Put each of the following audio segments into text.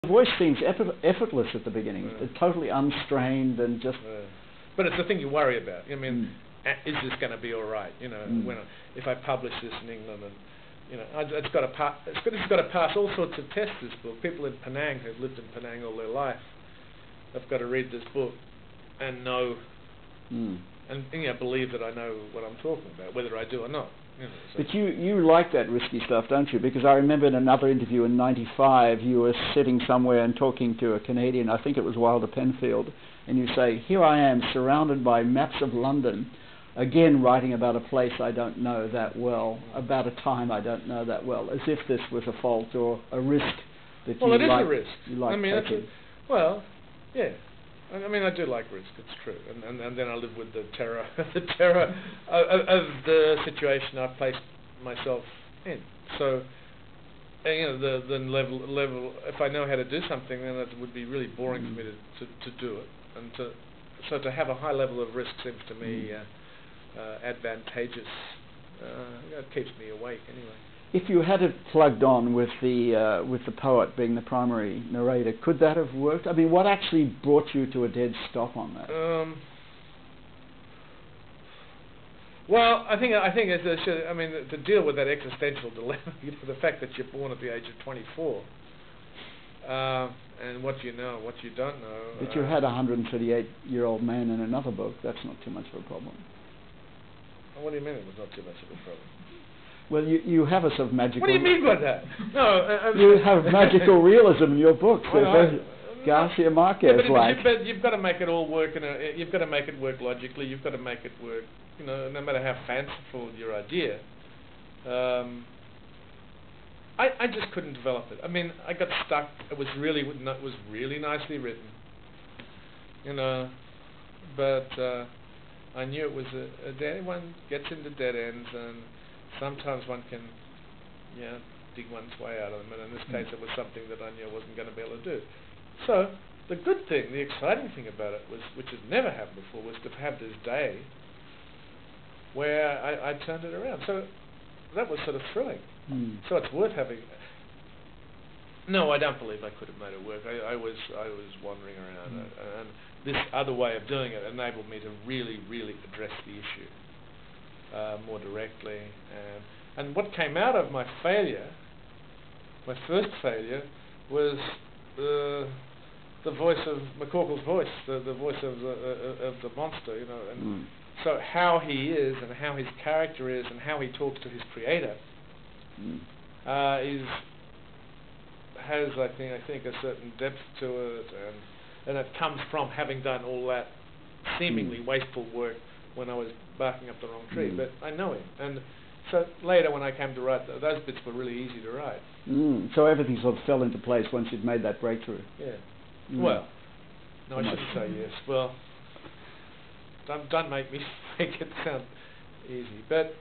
voice seems effortless at the beginning, totally unstrained and just... But it's the thing you worry about. I mean, is this going to be all right? You know, if I publish this in England, and you know, it's got to pass all sorts of tests. This book. People in Penang who've lived in Penang all their life have got to read this book and know, and you know, believe that I know what I'm talking about, whether I do or not. You know, so. But you like that risky stuff, don't you? Because I remember in another interview in '95, you were sitting somewhere and talking to a Canadian, I think it was Wilder Penfield, and you say, "Here I am, surrounded by maps of London, again writing about a place I don't know that well, about a time I don't know that well," as if this was a fault or a risk that you like. Well, it is a risk. You like I mean, taking. Well, yeah. I mean, I do like risk. It's true, and then I live with the terror, the terror of the situation I've placed myself in. So, and, you know, the level. If I know how to do something, then it would be really boring for me to do it, and so to have a high level of risk seems to me advantageous. It keeps me awake anyway. If you had it plugged on with the poet being the primary narrator, could that have worked? I mean, what actually brought you to a dead stop on that? Well, I think I mean, to deal with that existential dilemma, you know, the fact that you're born at the age of 24, and what you know, what you don't know. But you had a 138-year-old man in another book. That's not too much of a problem. What do you mean it was not too much of a problem? Well, you have a sort of magical... What do you mean by that? No, you have magical realism in your books. Garcia Marquez-like. But you've got to make it all work. You've got to make it work logically. You've got to make it work. You know, no matter how fanciful your idea. I just couldn't develop it. I mean, I got stuck. It was really nicely written. You know, but I knew it was a dead. One gets into dead ends, and sometimes one can, you know, dig one's way out of them, and in this case it was something that I knew I wasn't going to be able to do. So the good thing, the exciting thing about it was, which had never happened before, was to have this day where I turned it around. So that was sort of thrilling. So it's worth having. No, I don't believe I could have made it work. I was wandering around, and this other way of doing it enabled me to really address the issue more directly, and what came out of my failure, my first failure, was the voice of McCorkle's voice, the voice of the monster, you know, and so how he is and how his character is and how he talks to his creator has I think a certain depth to it, and it comes from having done all that seemingly wasteful work when I was barking up the wrong tree. But I know him, and so later when I came to write, those bits were really easy to write. So everything sort of fell into place once you'd made that breakthrough. Yeah. Well, no, I shouldn't say yes. Well, don't make me make it sound easy, but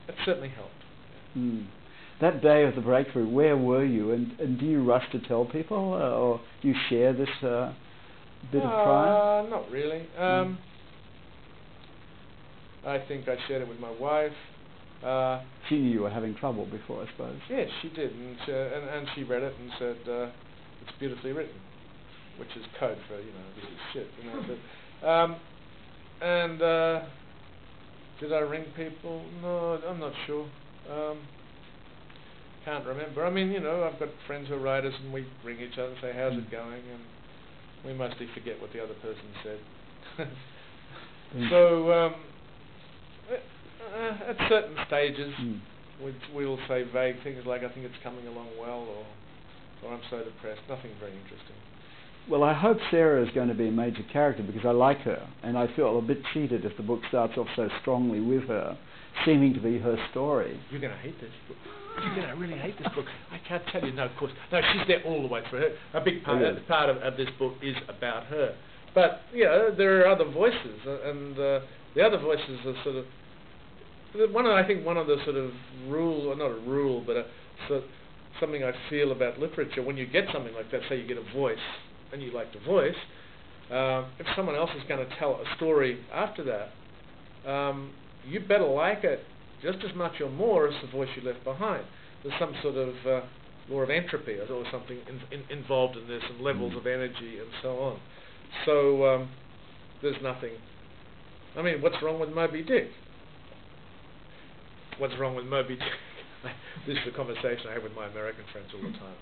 it certainly helped. That day of the breakthrough, where were you, and do you rush to tell people, or do you share this bit of triumph? Not really. I think I shared it with my wife. She knew you were having trouble before, I suppose. Yes, she did, and she read it and said, "It's beautifully written," which is code for, you know, this is shit, you know. But, did I ring people? No, I'm not sure. Can't remember. I mean, you know, I've got friends who are writers, and we ring each other and say, "How's it going?" And we mostly forget what the other person said. So, at certain stages, we'll say vague things like, "I think it's coming along well," or "I'm so depressed." Nothing very interesting. Well, I hope Sarah is going to be a major character, because I like her, and I feel a bit cheated if the book starts off so strongly with her, seeming to be her story. You're going to hate this book. You're going to really hate this book. I can't tell you. No, of course. No, she's there all the way through. A big part, of this book is about her. But, you know, there are other voices, and the other voices are sort of... I think one of the sort of rule, or not a rule, but something I feel about literature, when you get something like that, say you get a voice, and you like the voice, if someone else is going to tell a story after that, you better like it just as much or more as the voice you left behind. There's some sort of law of entropy or something involved in this, and levels of energy and so on. So there's nothing. I mean, what's wrong with Moby Dick? What's wrong with Moby Dick? This is a conversation I have with my American friends all the time,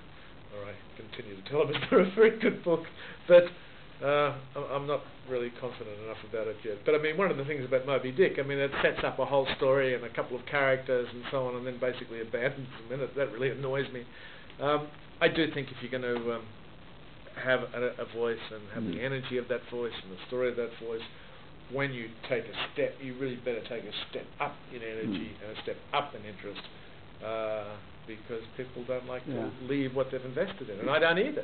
or I continue to tell them it's a very good book, but I'm not really confident enough about it yet. But I mean, one of the things about Moby Dick, I mean, it sets up a whole story and a couple of characters and so on, and then basically abandons them, and that really annoys me. I do think if you're going to have a voice and have the energy of that voice and the story of that voice, when you take a step, you really better take a step up in energy and a step up in interest, because people don't like to leave what they've invested in, and I don't either.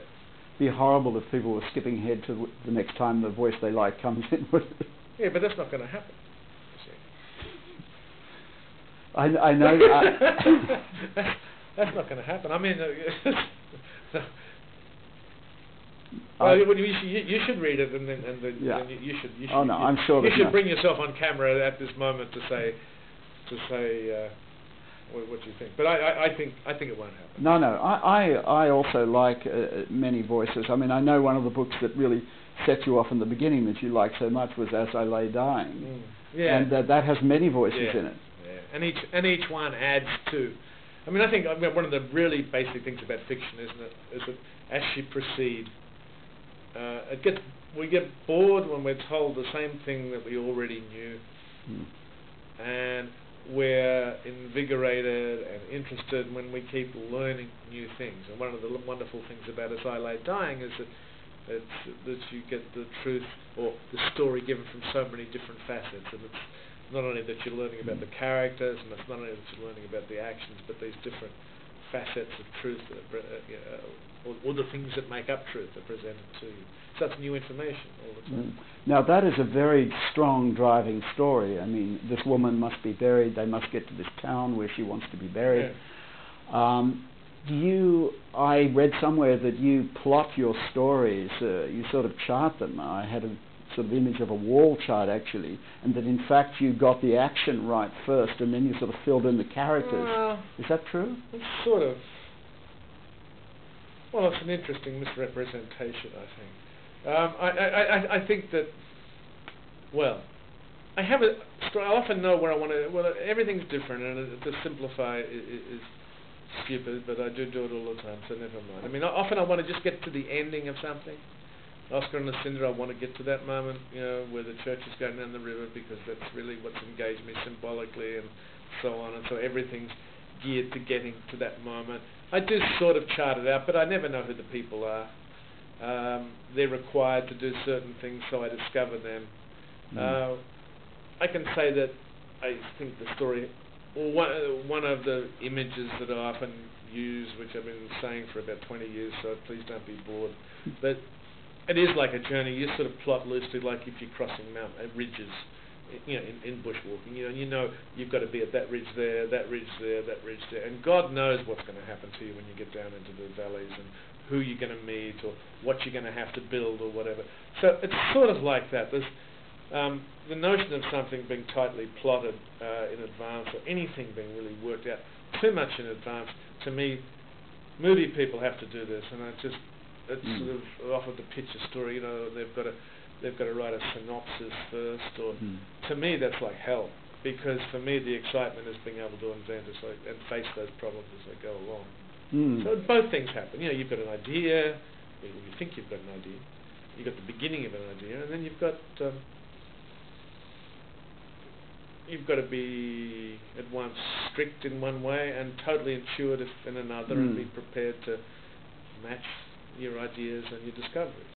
It'd be horrible if people were skipping ahead to the next time the voice they like comes in. Yeah, but that's not going to happen. I know. That's not going to happen. I mean, well, you should read it, and then you should. Oh no, I'm sure. You should bring yourself on camera at this moment to say, what do you think? But I think it won't happen. No, I also like many voices. I mean, I know one of the books that really set you off in the beginning that you liked so much was As I Lay Dying, and that has many voices in it. Yeah, and each one adds to. I mean, I think one of the really basic things about fiction, isn't it, is that as you proceed, we get bored when we're told the same thing that we already knew, and we're invigorated and interested when we keep learning new things. And one of the wonderful things about As I Lay Dying is that you get the truth or the story given from so many different facets, and it's not only that you're learning about the characters, and it's not only that you're learning about the actions, but these different facets of truth, or the things that make up truth are presented to you. So that's new information all the time. Now that is a very strong driving story. I mean, this woman must be buried, they must get to this town where she wants to be buried. I read somewhere that you plot your stories, you sort of chart them. I had a sort of image of a wall chart actually, and that in fact you got the action right first and then you sort of filled in the characters. Is that true? It's sort of, well, it's an interesting misrepresentation, I think. I think that, well, I have a story. I often know where I want to, well, everything's different, and to simplify is stupid, but I do it all the time, so never mind. I mean, often I want to just get to the ending of something. Oscar and Lucinda, I want to get to that moment, where the church is going down the river, because that's really what's engaged me symbolically and so on, and so everything's geared to getting to that moment. I do sort of chart it out, but I never know who the people are. They're required to do certain things, so I discover them. I can say that I think the story, or one of the images that I often use, which I've been saying for about 20 years, so please don't be bored, but it is like a journey. You sort of plot loosely, like if you're crossing ridges, in bushwalking. You've got to be at that ridge there, that ridge there, that ridge there, and God knows what's going to happen to you when you get down into the valleys, and who you're going to meet, or what you're going to have to build, or whatever. So it's sort of like that. There's the notion of something being tightly plotted in advance, or anything being really worked out too much in advance. To me, movie people have to do this, and it's sort of offered to pitch a story. They've got to write a synopsis first, or to me that's like hell, because for me the excitement is being able to invent and face those problems as they go along. So both things happen. You've got an idea, you think you've got an idea, you've got the beginning of an idea, and then you've got to be at once strict in one way and totally intuitive in another, and be prepared to match your ideas and your discoveries.